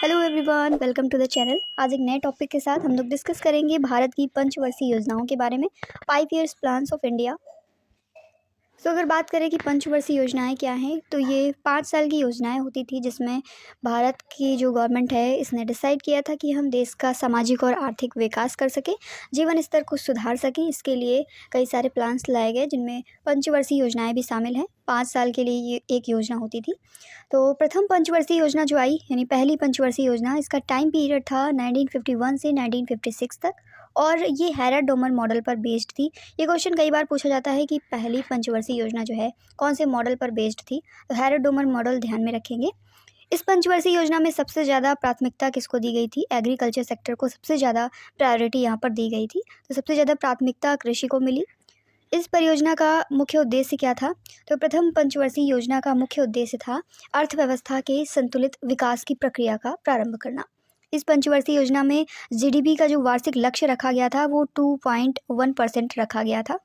Hello everyone, welcome to the channel. आज एक नए टॉपिक के साथ हम लोग डिस्कस करेंगे भारत की पंचवर्षीय योजनाओं के बारे में, 5 ईयर्स प्लान्स ऑफ इंडिया। अगर बात करें कि पंचवर्षीय योजनाएं क्या हैं, तो ये 5 साल की योजनाएं होती थी जिसमें भारत की जो गवर्नमेंट है इसने डिसाइड किया था कि हम देश का सामाजिक और आर्थिक विकास कर सकें, जीवन स्तर को सुधार सकें। इसके लिए कई सारे प्लान्स लाए गए जिनमें पंचवर्षीय योजनाएं भी शामिल हैं। 5 साल के लिए ये एक योजना होती थी। तो प्रथम पंचवर्षीय योजना जो आई, यानी पहली पंचवर्षीय योजना, इसका टाइम पीरियड था 1951 से 1956 तक और ये हैरड डोमर मॉडल पर बेस्ड थी। ये क्वेश्चन कई बार पूछा जाता है कि पहली पंचवर्षीय योजना जो है कौन से मॉडल पर बेस्ड थी, तो हैरड डोमर मॉडल ध्यान में रखेंगे। इस पंचवर्षीय योजना में सबसे ज़्यादा प्राथमिकता किसको दी गई थी? एग्रीकल्चर सेक्टर को सबसे ज़्यादा प्रायोरिटी यहाँ पर दी गई थी। तो सबसे ज़्यादा प्राथमिकता कृषि को मिली। इस परियोजना का मुख्य उद्देश्य क्या था? तो प्रथम पंचवर्षीय योजना का मुख्य उद्देश्य था अर्थव्यवस्था के संतुलित विकास की प्रक्रिया का प्रारंभ करना। इस पंचवर्षीय योजना में जीडीपी का जो वार्षिक लक्ष्य रखा गया था वो 2.1% रखा गया था।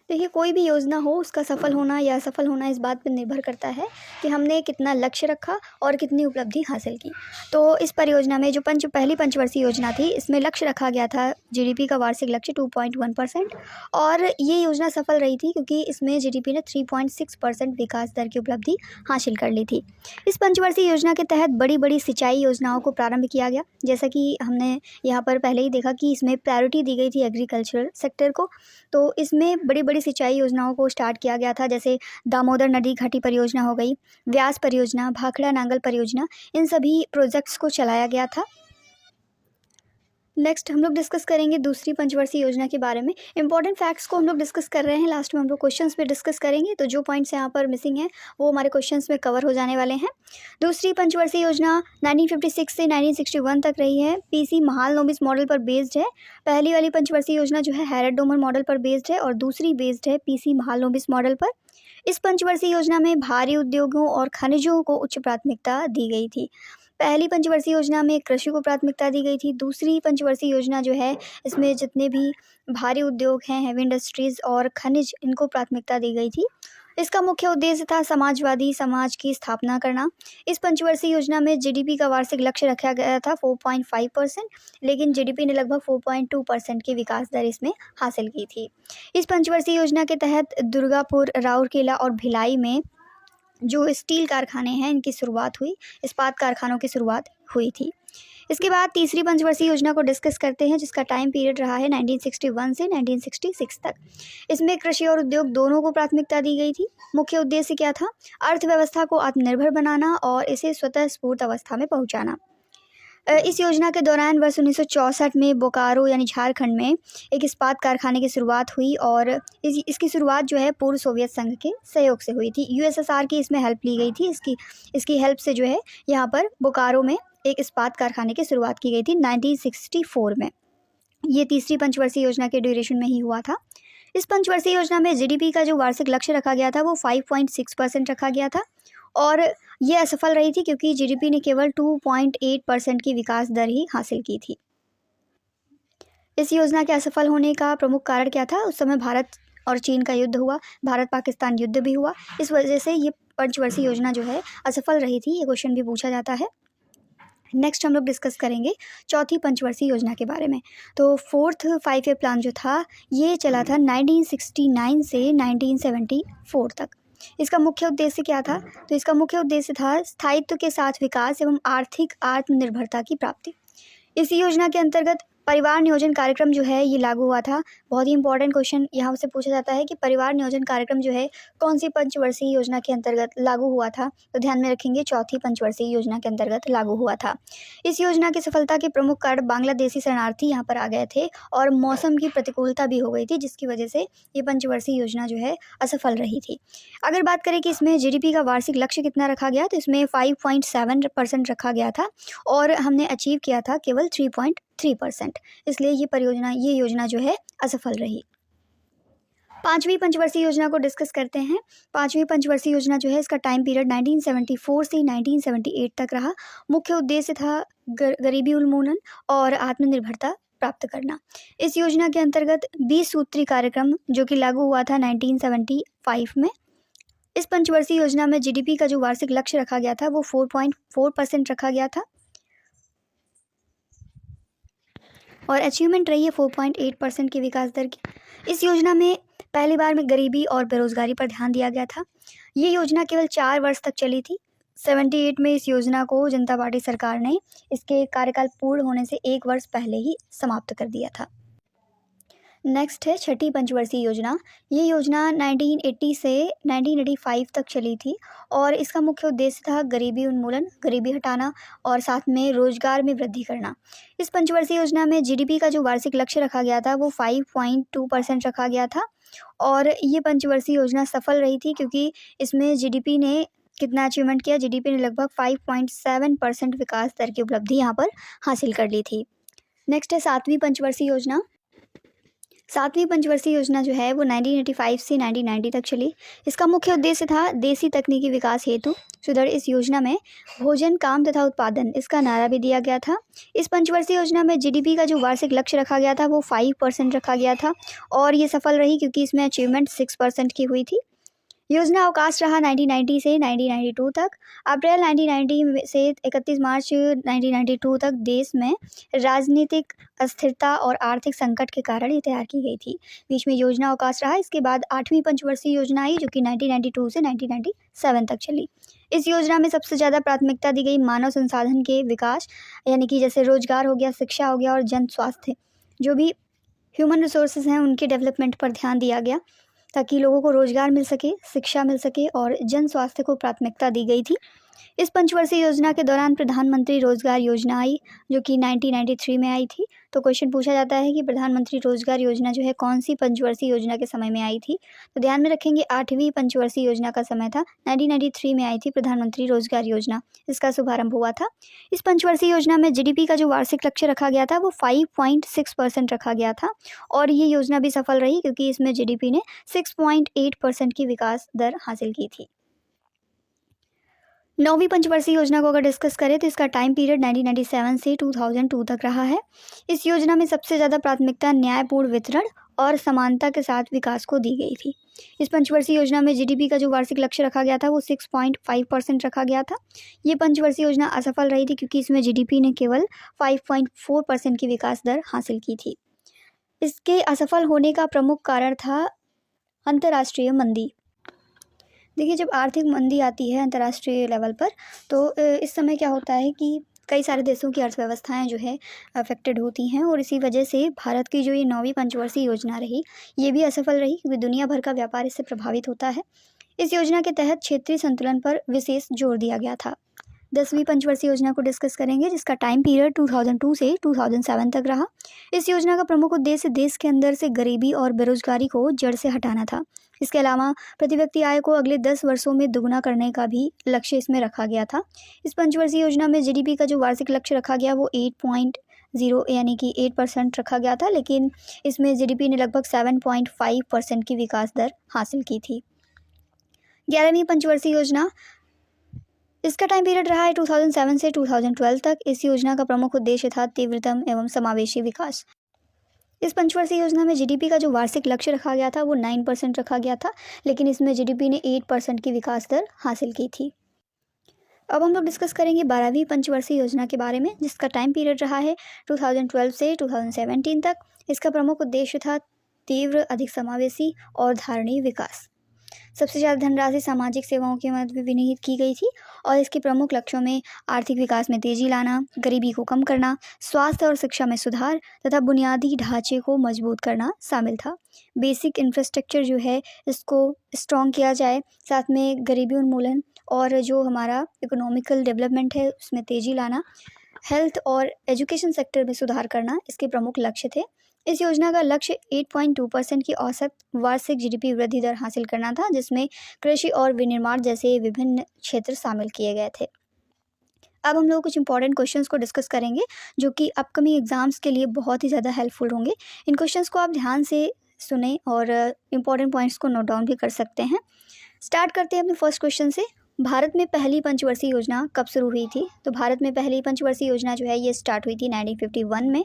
देखिए, कोई भी योजना हो उसका सफल होना या असफल होना इस बात पर निर्भर करता है कि हमने कितना लक्ष्य रखा और कितनी उपलब्धि हासिल की। तो इस परियोजना में जो पहली पंचवर्षीय योजना थी, इसमें लक्ष्य रखा गया था जीडीपी का वार्षिक लक्ष्य 2.1% और ये योजना सफल रही थी क्योंकि इसमें जीडीपी ने 3.6% विकास दर की उपलब्धि हासिल कर ली थी। इस पंचवर्षीय योजना के तहत बड़ी बड़ी सिंचाई योजनाओं को प्रारंभ किया गया। जैसा कि हमने यहाँ पर पहले ही देखा कि इसमें प्रायोरिटी दी गई थी एग्रीकल्चरल सेक्टर को, तो इसमें बड़ी बड़ी सिंचाई योजनाओं को स्टार्ट किया गया था। जैसे दामोदर नदी घाटी परियोजना हो गई, व्यास परियोजना, भाखड़ा नांगल परियोजना, इन सभी प्रोजेक्ट्स को चलाया गया था। नेक्स्ट हम लोग डिस्कस करेंगे दूसरी पंचवर्षीय योजना के बारे में। इंपॉर्टेंट फैक्ट्स को हम लोग डिस्कस कर रहे हैं, लास्ट में हम लोग क्वेश्चंस भी डिस्कस करेंगे, तो जो पॉइंट्स यहाँ पर मिसिंग हैं वो हमारे क्वेश्चंस में कवर हो जाने वाले हैं। दूसरी पंचवर्षीय योजना 1956 से 1961 तक रही है, पीसी महालनोबिस मॉडल पर बेस्ड है। पहली वाली पंचवर्षीय योजना जो है हैरड डोमर मॉडल पर बेस्ड है और दूसरी बेस्ड है पीसी महालनोबिस मॉडल पर। इस पंचवर्षीय योजना में भारी उद्योगों और खनिजों को उच्च प्राथमिकता दी गई थी। पहली पंचवर्षीय योजना में कृषि को प्राथमिकता दी गई थी। दूसरी पंचवर्षीय योजना जो है इसमें जितने भी भारी उद्योग हैं, हैवी इंडस्ट्रीज़ और खनिज, इनको प्राथमिकता दी गई थी। इसका मुख्य उद्देश्य था समाजवादी समाज की स्थापना करना। इस पंचवर्षीय योजना में जीडीपी का वार्षिक लक्ष्य रखा गया था 4.5%, लेकिन जीडीपी ने लगभग 4.2% की विकास दर इसमें हासिल की थी। इस पंचवर्षीय योजना के तहत दुर्गापुर, राउरकेला और भिलाई में जो स्टील कारखाने हैं इनकी शुरुआत हुई, इस्पात कारखानों की शुरुआत हुई थी। इसके बाद तीसरी पंचवर्षीय योजना को डिस्कस करते हैं जिसका टाइम पीरियड रहा है 1961 से 1966 तक। इसमें कृषि और उद्योग दोनों को प्राथमिकता दी गई थी। मुख्य उद्देश्य क्या था? अर्थव्यवस्था को आत्मनिर्भर बनाना और इसे स्वतः स्फूर्त अवस्था में पहुंचाना। इस योजना के दौरान वर्ष 1964 में बोकारो यानी झारखंड में एक इस्पात कारखाने की शुरुआत हुई और इसकी शुरुआत जो है पूर्व सोवियत संघ के सहयोग से हुई थी। यूएसएसआर की इसमें हेल्प ली गई थी। इसकी हेल्प से जो है यहाँ पर बोकारो में एक इस्पात कारखाने की शुरुआत की गई थी 1964 में। ये तीसरी पंचवर्षीय योजना के ड्यूरेशन में ही हुआ था। इस पंचवर्षीय योजना में जीडीपी का जो वार्षिक लक्ष्य रखा गया था वो 5.6% रखा गया था और ये असफल रही थी क्योंकि जीडीपी ने केवल 2.8% की विकास दर ही हासिल की थी। इस योजना के असफल होने का प्रमुख कारण क्या था? उस समय भारत और चीन का युद्ध हुआ, भारत पाकिस्तान युद्ध भी हुआ। इस वजह से ये पंचवर्षीय योजना जो है असफल रही थी। ये क्वेश्चन भी पूछा जाता है। नेक्स्ट हम लोग डिस्कस करेंगे चौथी पंचवर्षीय योजना के बारे में। तो फोर्थ 5 ईयर प्लान जो था ये चला था 1969 से 1974 तक। इसका मुख्य उद्देश्य क्या था? तो इसका मुख्य उद्देश्य था स्थायित्व के साथ विकास एवं आर्थिक आत्मनिर्भरता की प्राप्ति। इस योजना के अंतर्गत परिवार नियोजन कार्यक्रम जो है ये लागू हुआ था। बहुत ही इंपॉर्टेंट क्वेश्चन यहाँ से पूछा जाता है कि परिवार नियोजन कार्यक्रम जो है कौन सी पंचवर्षीय योजना के अंतर्गत लागू हुआ था, तो ध्यान में रखेंगे चौथी पंचवर्षीय योजना के अंतर्गत लागू हुआ था। इस योजना की सफलता के प्रमुख कारण बांग्लादेशी शरणार्थी यहाँ पर आ गए थे और मौसम की प्रतिकूलता भी हो गई थी, जिसकी वजह से ये पंचवर्षीय योजना जो है असफल रही थी। अगर बात करें कि इसमें जीडीपी का वार्षिक लक्ष्य कितना रखा गया, तो इसमें 5.7% रखा गया था और हमने अचीव किया था केवल 3.3%। इसलिए ये योजना जो है असफल रही। पांचवी पंचवर्षीय योजना को डिस्कस करते हैं। पांचवी पंचवर्षीय योजना जो है इसका टाइम पीरियड 1974 से 1978 तक रहा। मुख्य उद्देश्य था गरीबी उन्मूलन और आत्मनिर्भरता प्राप्त करना। इस योजना के अंतर्गत 20 सूत्री कार्यक्रम जो कि लागू हुआ था 1975 में। इस पंचवर्षीय योजना में जीडीपी का जो वार्षिक लक्ष्य रखा गया था वो 4.4% रखा गया था। और अचीवमेंट रही है 4.8% की विकास दर की। इस योजना में पहली बार में गरीबी और बेरोजगारी पर ध्यान दिया गया था। ये योजना केवल 4 वर्ष तक चली थी। 78 में इस योजना को जनता पार्टी सरकार ने इसके कार्यकाल पूर्ण होने से 1 वर्ष पहले ही समाप्त कर दिया था। नेक्स्ट है छठी पंचवर्षीय योजना। ये योजना 1980 से 1985 तक चली थी और इसका मुख्य उद्देश्य था गरीबी उन्मूलन, गरीबी हटाना और साथ में रोजगार में वृद्धि करना। इस पंचवर्षीय योजना में जीडीपी का जो वार्षिक लक्ष्य रखा गया था वो 5.2% रखा गया था और ये पंचवर्षीय योजना सफल रही थी क्योंकि इसमें जीडीपी ने कितना अचीवमेंट किया, जीडीपी ने लगभग 5.7% विकास दर की उपलब्धि यहाँ पर हासिल कर ली थी। नेक्स्ट है सातवीं पंचवर्षीय योजना। सातवीं पंचवर्षीय योजना जो है वो 1985 से 1990 तक चली। इसका मुख्य उद्देश्य था देसी तकनीकी विकास हेतु सुदृढ़। इस योजना में भोजन, काम तथा उत्पादन इसका नारा भी दिया गया था। इस पंचवर्षीय योजना में जीडीपी का जो वार्षिक लक्ष्य रखा गया था वो 5% रखा गया था और ये सफल रही क्योंकि इसमें अचीवमेंट 6% की हुई थी। योजना अवकाश रहा 1990 से 1992 तक। अप्रैल 1990 से 31 मार्च 1992 तक देश में राजनीतिक अस्थिरता और आर्थिक संकट के कारण ये तैयार की गई थी। बीच में योजना अवकाश रहा। इसके बाद 8वीं पंचवर्षीय योजना आई जो कि 1992 से 1997 तक चली। इस योजना में सबसे ज़्यादा प्राथमिकता दी गई मानव संसाधन के विकास, यानी कि जैसे रोजगार हो गया, शिक्षा हो गया और जन स्वास्थ्य, जो भी ह्यूमन रिसोर्सेज हैं उनके डेवलपमेंट पर ध्यान दिया गया ताकि लोगों को रोजगार मिल सके, शिक्षा मिल सके और जन स्वास्थ्य को प्राथमिकता दी गई थी। इस पंचवर्षीय योजना के दौरान प्रधानमंत्री रोजगार योजना आई जो कि 1993 में आई थी। तो क्वेश्चन पूछा जाता है कि प्रधानमंत्री रोजगार योजना जो है कौन सी पंचवर्षीय योजना के समय में आई थी। तो ध्यान में रखेंगे 8वीं पंचवर्षीय योजना का समय था, 1993 में आई थी प्रधानमंत्री रोजगार योजना, इसका शुभारंभ हुआ था। इस पंचवर्षीय योजना में जीडीपी का जो वार्षिक लक्ष्य रखा गया था वो 5.6% रखा गया था और ये योजना भी सफल रही क्योंकि इसमें जीडीपी ने 6.8% की विकास दर हासिल की थी। 9वीं पंचवर्षीय योजना को अगर डिस्कस करें तो इसका टाइम पीरियड 1997 से 2002 तक रहा है। इस योजना में सबसे ज़्यादा प्राथमिकता न्यायपूर्ण वितरण और समानता के साथ विकास को दी गई थी। इस पंचवर्षीय योजना में जीडीपी का जो वार्षिक लक्ष्य रखा गया था वो 6.5% रखा गया था। ये पंचवर्षीय योजना असफल रही थी क्योंकि इसमें जीडीपी ने केवल 5.4% की विकास दर हासिल की थी। इसके असफल होने का प्रमुख कारण था अंतर्राष्ट्रीय मंदी। देखिए, जब आर्थिक मंदी आती है अंतर्राष्ट्रीय लेवल पर तो इस समय क्या होता है कि कई सारे देशों की अर्थव्यवस्थाएं जो है अफेक्टेड होती हैं और इसी वजह से भारत की जो ये 9वीं पंचवर्षीय योजना रही ये भी असफल रही क्योंकि दुनिया भर का व्यापार इससे प्रभावित होता है। इस योजना के तहत क्षेत्रीय संतुलन पर विशेष जोर दिया गया था। 10वीं पंचवर्षीय योजना को डिस्कस करेंगे जिसका टाइम पीरियड 2002 से 2007 तक रहा। इस योजना का प्रमुख उद्देश्य देश के अंदर से गरीबी और बेरोजगारी को जड़ से हटाना था। इसके अलावा प्रति व्यक्ति आय को अगले 10 वर्षों में दुगुना करने का भी लक्ष्य इसमें रखा गया था। इस पंचवर्षीय योजना में जीडीपी का जो वार्षिक लक्ष्य रखा गया वो 8.0 यानी कि 8% रखा गया था, लेकिन इसमें जीडीपी ने लगभग 7.5% की विकास दर हासिल की थी। 11वीं पंचवर्षीय योजना, इसका टाइम पीरियड रहा है 2007 से 2012 तक। इस योजना का प्रमुख उद्देश्य था तीव्रतम एवं समावेशी विकास। इस पंचवर्षीय योजना में जीडीपी का जो वार्षिक लक्ष्य रखा गया था वो 9% रखा गया था, लेकिन इसमें जीडीपी ने 8% की विकास दर हासिल की थी। अब हम लोग डिस्कस करेंगे 12वीं पंचवर्षीय योजना के बारे में जिसका टाइम पीरियड रहा है 2012 से 2017 तक। इसका प्रमुख उद्देश्य था तीव्र, अधिक समावेशी और धारणीय विकास। सबसे ज़्यादा धनराशि सामाजिक सेवाओं के मध्य विनिहित की गई थी और इसके प्रमुख लक्ष्यों में आर्थिक विकास में तेजी लाना, गरीबी को कम करना, स्वास्थ्य और शिक्षा में सुधार तथा बुनियादी ढांचे को मजबूत करना शामिल था। बेसिक इंफ्रास्ट्रक्चर जो है इसको स्ट्रॉन्ग किया जाए, साथ में गरीबी उन्मूलन और जो हमारा इकोनॉमिकल डेवलपमेंट है उसमें तेजी लाना, हेल्थ और एजुकेशन सेक्टर में सुधार करना इसके प्रमुख लक्ष्य थे। इस योजना का लक्ष्य 8.2% की औसत वार्षिक जीडीपी वृद्धि दर हासिल करना था जिसमें कृषि और विनिर्माण जैसे विभिन्न क्षेत्र शामिल किए गए थे। अब हम लोग कुछ इंपॉर्टेंट क्वेश्चंस को डिस्कस करेंगे जो कि अपकमिंग एग्जाम्स के लिए बहुत ही ज़्यादा हेल्पफुल होंगे। इन क्वेश्चंस को आप ध्यान से सुने और इम्पॉर्टेंट पॉइंट्स को नोट डाउन भी कर सकते हैं। स्टार्ट करते हैं अपने फर्स्ट क्वेश्चन से। भारत में पहली पंचवर्षीय योजना कब शुरू हुई थी? तो भारत में पहली पंचवर्षीय योजना जो है ये स्टार्ट हुई थी 1951 में।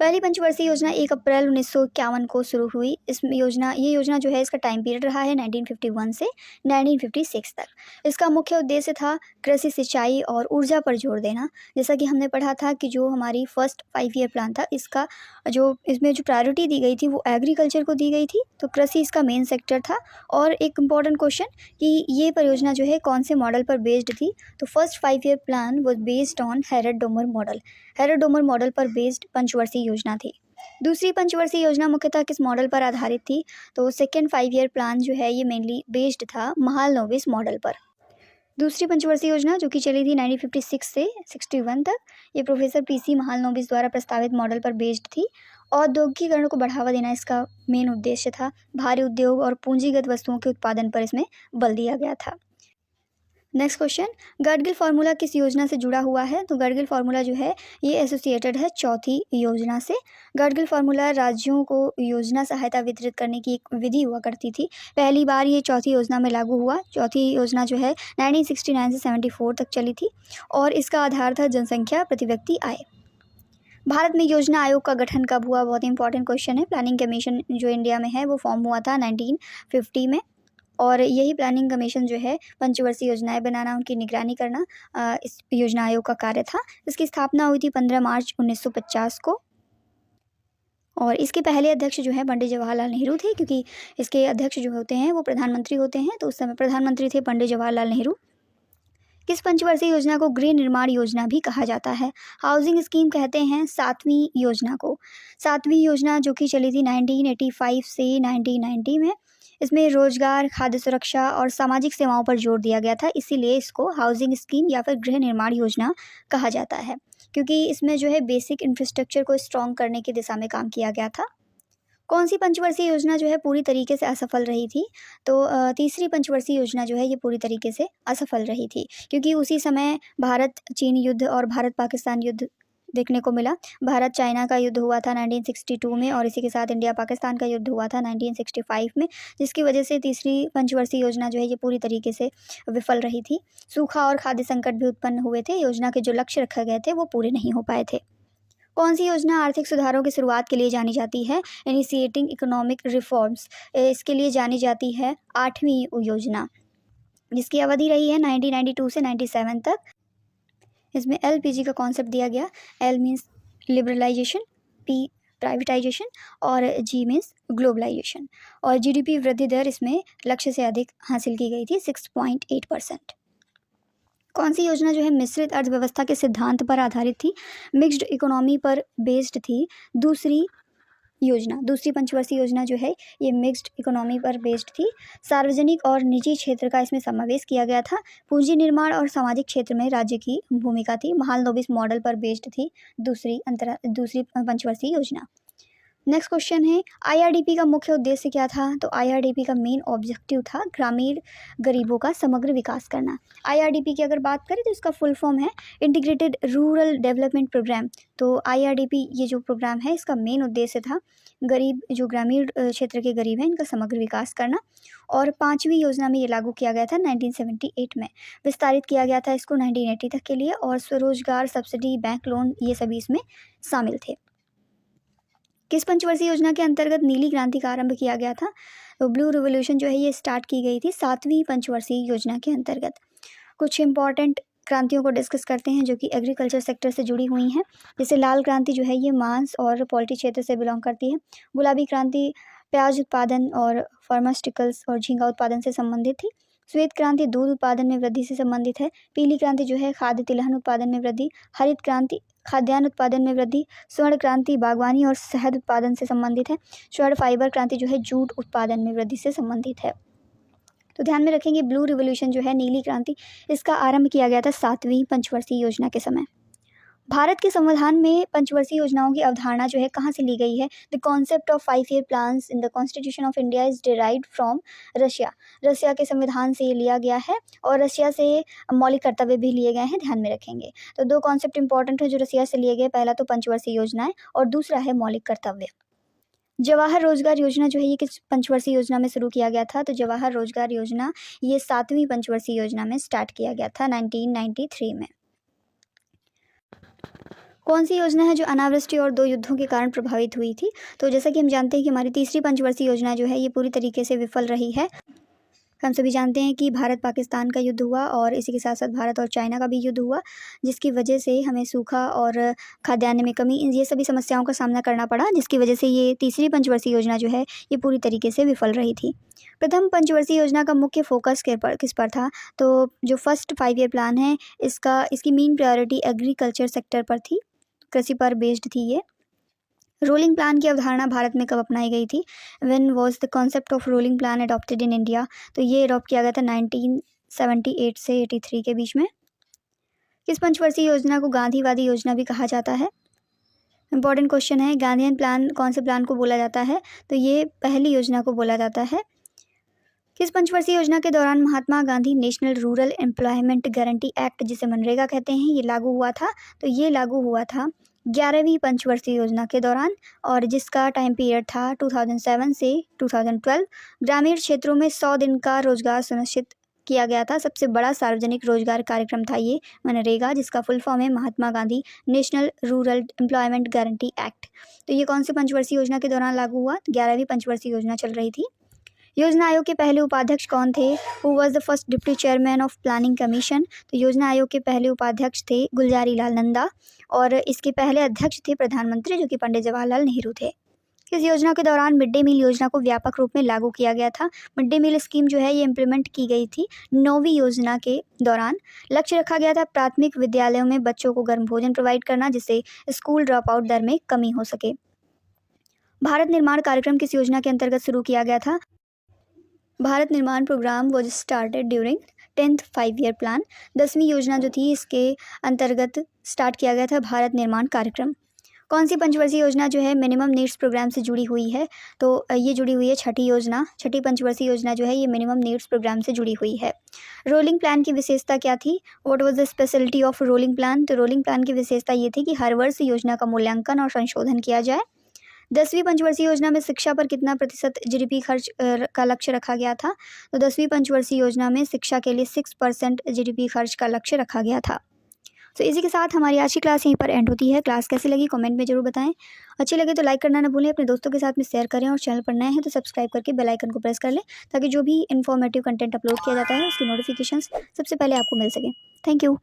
पहली पंचवर्षीय योजना 1 अप्रैल 1951 को शुरू हुई। ये योजना जो है इसका टाइम पीरियड रहा है 1951 से 1956 तक। इसका मुख्य उद्देश्य था कृषि, सिंचाई और ऊर्जा पर जोर देना। जैसा कि हमने पढ़ा था कि जो हमारी फर्स्ट 5 ईयर प्लान था, इसमें जो प्रायोरिटी दी गई थी वो एग्रीकल्चर को दी गई थी, तो कृषि इसका मेन सेक्टर था। और एक इम्पॉर्टेंट क्वेश्चन कि ये परियोजना जो है कौन से मॉडल पर बेस्ड थी, तो first 5 year plan was based on Harrod Domar model. Harrod Domar model पर बेस्ड पंचवर्षीय योजना थी। दूसरी पंचवर्षीय योजना मुख्यतः किस मॉडल पर आधारित थी, तो सेकेंड 5 ईयर प्लान जो है ये मेनली बेस्ड था महालनोबिस मॉडल पर। दूसरी पंचवर्षीय योजना जो कि चली थी 1956 से 61 तक, ये प्रोफेसर पीसी महालनोबिस द्वारा प्रस्तावित मॉडल पर बेस्ड थी। औद्योगिकीकरण को बढ़ावा देना इसका मेन उद्देश्य था। भारी उद्योग और पूंजीगत वस्तुओं के उत्पादन पर इसमें बल दिया गया था। नेक्स्ट क्वेश्चन, गडगिल फार्मूला किस योजना से जुड़ा हुआ है, तो गडगिल फार्मूला जो है ये एसोसिएटेड है चौथी योजना से। गडगिल फार्मूला राज्यों को योजना सहायता वितरित करने की एक विधि हुआ करती थी। पहली बार ये चौथी योजना में लागू हुआ। चौथी योजना जो है 1969 से 74 तक चली थी और इसका आधार था जनसंख्या प्रति व्यक्ति आय। भारत में योजना आयोग का गठन कब हुआ, बहुत इंपॉर्टेंट क्वेश्चन है। प्लानिंग कमीशन जो इंडिया में है वो फॉर्म हुआ था 1950 में, और यही प्लानिंग कमीशन जो है पंचवर्षीय योजनाएं बनाना, उनकी निगरानी करना इस योजना आयोग का कार्य था। इसकी स्थापना हुई थी 15 मार्च 1950 को, और इसके पहले अध्यक्ष जो है पंडित जवाहरलाल नेहरू थे, क्योंकि इसके अध्यक्ष जो होते हैं वो प्रधानमंत्री होते हैं, तो उस समय प्रधानमंत्री थे पंडित जवाहरलाल नेहरू। किस पंचवर्षीय योजना को गृह निर्माण योजना भी कहा जाता है, हाउसिंग स्कीम कहते हैं 7वीं योजना को। 7वीं योजना जो कि चली थी 1985 से 1990 में, इसमें रोजगार, खाद्य सुरक्षा और सामाजिक सेवाओं पर जोर दिया गया था, इसीलिए इसको हाउसिंग स्कीम या फिर गृह निर्माण योजना कहा जाता है, क्योंकि इसमें जो है बेसिक इंफ्रास्ट्रक्चर को स्ट्रॉन्ग करने की दिशा में काम किया गया था। कौन सी पंचवर्षीय योजना जो है पूरी तरीके से असफल रही थी, तो तीसरी पंचवर्षीय योजना जो है ये पूरी तरीके से असफल रही थी, क्योंकि उसी समय भारत चीन युद्ध और भारत पाकिस्तान युद्ध देखने को मिला। भारत चाइना का युद्ध हुआ था 1962 में, और इसी के साथ इंडिया पाकिस्तान का युद्ध हुआ था 1965 में, जिसकी वजह से तीसरी पंचवर्षीय योजना जो है ये पूरी तरीके से विफल रही थी। सूखा और खाद्य संकट भी उत्पन्न हुए थे। योजना के जो लक्ष्य रखे गए थे वो पूरे नहीं हो पाए थे। कौन सी योजना आर्थिक सुधारों की शुरुआत के लिए जानी जाती है, इनिशिएटिंग इकोनॉमिक रिफॉर्म्स, इसके लिए जानी जाती है 8वीं योजना, जिसकी अवधि रही है 1992 से 97 तक। इसमें एलपीजी का कॉन्सेप्ट दिया गया। L means liberalisation, P privatisation और जी मीन्स ग्लोबलाइजेशन, और जीडीपी वृद्धि दर इसमें लक्ष्य से अधिक हासिल की गई थी 6.8%। कौन सी योजना जो है मिश्रित अर्थव्यवस्था के सिद्धांत पर आधारित थी, मिक्स्ड इकोनॉमी पर बेस्ड थी। दूसरी पंचवर्षीय योजना जो है ये मिक्स्ड इकोनॉमी पर बेस्ड थी। सार्वजनिक और निजी क्षेत्र का इसमें समावेश किया गया था। पूंजी निर्माण और सामाजिक क्षेत्र में राज्य की भूमिका थी। महालनोबिस मॉडल पर बेस्ड थी दूसरी पंचवर्षीय योजना। नेक्स्ट क्वेश्चन है, आईआरडीपी का मुख्य उद्देश्य क्या था, तो आईआरडीपी का मेन ऑब्जेक्टिव था ग्रामीण गरीबों का समग्र विकास करना। आईआरडीपी की अगर बात करें तो इसका फुल फॉर्म है इंटीग्रेटेड रूरल डेवलपमेंट प्रोग्राम। तो आईआरडीपी ये जो प्रोग्राम है इसका मेन उद्देश्य था गरीब, जो ग्रामीण क्षेत्र के गरीब हैं, इनका समग्र विकास करना। और 5वीं योजना में ये लागू किया गया था 1978 में। विस्तारित किया गया था इसको 1980 तक के लिए, और स्वरोजगार, सब्सिडी, बैंक लोन, ये सभी इसमें शामिल थे। किस पंचवर्षीय योजना के अंतर्गत नीली क्रांति का आरंभ किया गया था, तो ब्लू रिवोल्यूशन जो है ये स्टार्ट की गई थी 7वीं पंचवर्षीय योजना के अंतर्गत। कुछ इंपॉर्टेंट क्रांतियों को डिस्कस करते हैं जो कि एग्रीकल्चर सेक्टर से जुड़ी हुई हैं। जैसे लाल क्रांति जो है ये मांस और पोल्ट्री क्षेत्र से बिलोंग करती है। गुलाबी क्रांति प्याज उत्पादन और फार्मास्यूटिकल्स और झींगा उत्पादन से संबंधित थी। श्वेत क्रांति दूध उत्पादन में वृद्धि से संबंधित है। पीली क्रांति जो है खाद्य तिलहन उत्पादन में वृद्धि। हरित क्रांति खाद्यान्न उत्पादन में वृद्धि। स्वर्ण क्रांति बागवानी और शहद उत्पादन से संबंधित है। स्वर्ण फाइबर क्रांति जो है जूट उत्पादन में वृद्धि से संबंधित है। तो ध्यान में रखेंगे ब्लू रिवोल्यूशन जो है नीली क्रांति, इसका आरंभ किया गया था 7वीं पंचवर्षीय योजना के समय। भारत के संविधान में पंचवर्षीय योजनाओं की अवधारणा जो है कहाँ से ली गई है, the concept of 5 year plans in the constitution of India is derived from Russia. Russia के संविधान से ये लिया गया है, और रशिया से मौलिक कर्तव्य भी लिए गए हैं, ध्यान में रखेंगे। तो 2 कॉन्सेप्ट इंपॉर्टेंट है जो रशिया से लिए गए, पहला तो पंचवर्षीय योजनाएं और दूसरा है मौलिक कर्तव्य। जवाहर रोजगार योजना जो है ये किस पंचवर्षीय योजना में शुरू किया गया था, तो जवाहर रोजगार योजना ये 7वीं पंचवर्षीय योजना में स्टार्ट किया गया था 1993 में। कौन सी योजना है जो अनावृष्टि और 2 युद्धों के कारण प्रभावित हुई थी? तो जैसा कि हम जानते हैं कि हमारी तीसरी पंचवर्षीय योजना जो है ये पूरी तरीके से विफल रही है। हम सभी जानते हैं कि भारत पाकिस्तान का युद्ध हुआ और इसी के साथ साथ भारत और चाइना का भी युद्ध हुआ, जिसकी वजह से हमें सूखा और खाद्यान्न में कमी ये सभी समस्याओं का सामना करना पड़ा, जिसकी वजह से ये तीसरी पंचवर्षीय योजना जो है ये पूरी तरीके से विफल रही थी। प्रथम पंचवर्षीय योजना का मुख्य फोकस किस पर था? तो जो फर्स्ट 5 ईयर प्लान है इसकी मेन प्रायोरिटी एग्रीकल्चर सेक्टर पर थी, कृषि पर बेस्ड थी ये। रोलिंग प्लान की अवधारणा भारत में कब अपनाई गई थी? When was the concept of rolling plan adopted in India? तो ये अडॉप्ट किया गया था 1978 से 83 के बीच में। किस पंचवर्षीय योजना को गांधीवादी योजना भी कहा जाता है? इंपॉर्टेंट क्वेश्चन है। गांधीयन प्लान कौन से प्लान को बोला जाता है? तो ये पहली योजना को बोला जाता है। किस पंचवर्षीय योजना के दौरान Mahatma Gandhi National Rural Employment Guarantee Act, जिसे मनरेगा कहते हैं, ये लागू हुआ था? तो ये लागू हुआ था 11वीं पंचवर्षीय योजना के दौरान, और जिसका टाइम पीरियड था 2007 से 2012। ग्रामीण क्षेत्रों में 100 दिन का रोजगार सुनिश्चित किया गया था। सबसे बड़ा सार्वजनिक रोजगार कार्यक्रम था ये मनरेगा, जिसका फुल फॉर्म है Mahatma Gandhi National Rural Employment Guarantee Act. तो ये कौन सी पंचवर्षीय योजना के दौरान लागू हुआ? 11वीं पंचवर्षीय योजना चल रही थी। योजना आयोग के पहले उपाध्यक्ष कौन थे? Who was the first deputy chairman of planning commission? तो योजना आयोग के पहले उपाध्यक्ष थे गुलजारी लाल नंदा, और इसके पहले अध्यक्ष थे प्रधानमंत्री, जो कि पंडित जवाहरलाल नेहरू थे। इस योजना के दौरान मिड डे मील योजना को व्यापक रूप में लागू किया गया था। मिड डे मील स्कीम जो है ये इम्प्लीमेंट की गई थी 9वीं योजना के दौरान। लक्ष्य रखा गया था प्राथमिक विद्यालयों में बच्चों को गर्म भोजन प्रोवाइड करना, जिससे स्कूल ड्रॉप आउट दर में कमी हो सके। भारत निर्माण कार्यक्रम किस योजना के अंतर्गत शुरू किया गया था? Bharat Nirman programme was started during 10th 5 year plan. 10वीं योजना जो थी इसके अंतर्गत स्टार्ट किया गया था भारत निर्माण कार्यक्रम। कौन सी पंचवर्षीय योजना जो है मिनिमम नीड्स प्रोग्राम से जुड़ी हुई है? तो ये जुड़ी हुई है छठी योजना। छठी पंचवर्षीय योजना जो है ये मिनिमम नीड्स प्रोग्राम से जुड़ी हुई है। रोलिंग प्लान की विशेषता क्या थी? What was the speciality of rolling plan? तो रोलिंग प्लान की विशेषता ये थी कि हर वर्ष योजना का मूल्यांकन और संशोधन किया जाए। 10वीं पंचवर्षीय योजना में शिक्षा पर कितना प्रतिशत जीडीपी खर्च का लक्ष्य रखा गया था? तो 10वीं पंचवर्षीय योजना में शिक्षा के लिए 6% जीडीपी खर्च का लक्ष्य रखा गया था। तो इसी के साथ हमारी आज की क्लास यहीं पर एंड होती है। क्लास कैसी लगी कमेंट में जरूर बताएं। अच्छी लगे तो लाइक करना ना भूलें, अपने दोस्तों के साथ में शेयर करें, और चैनल पर नए हैं तो सब्सक्राइब करके बेल आइकन को प्रेस कर लें, ताकि जो भी इन्फॉर्मेटिव कंटेंट अपलोड किया जाता है उसकी नोटिफिकेशंस सबसे पहले आपको मिल सके। Thank you.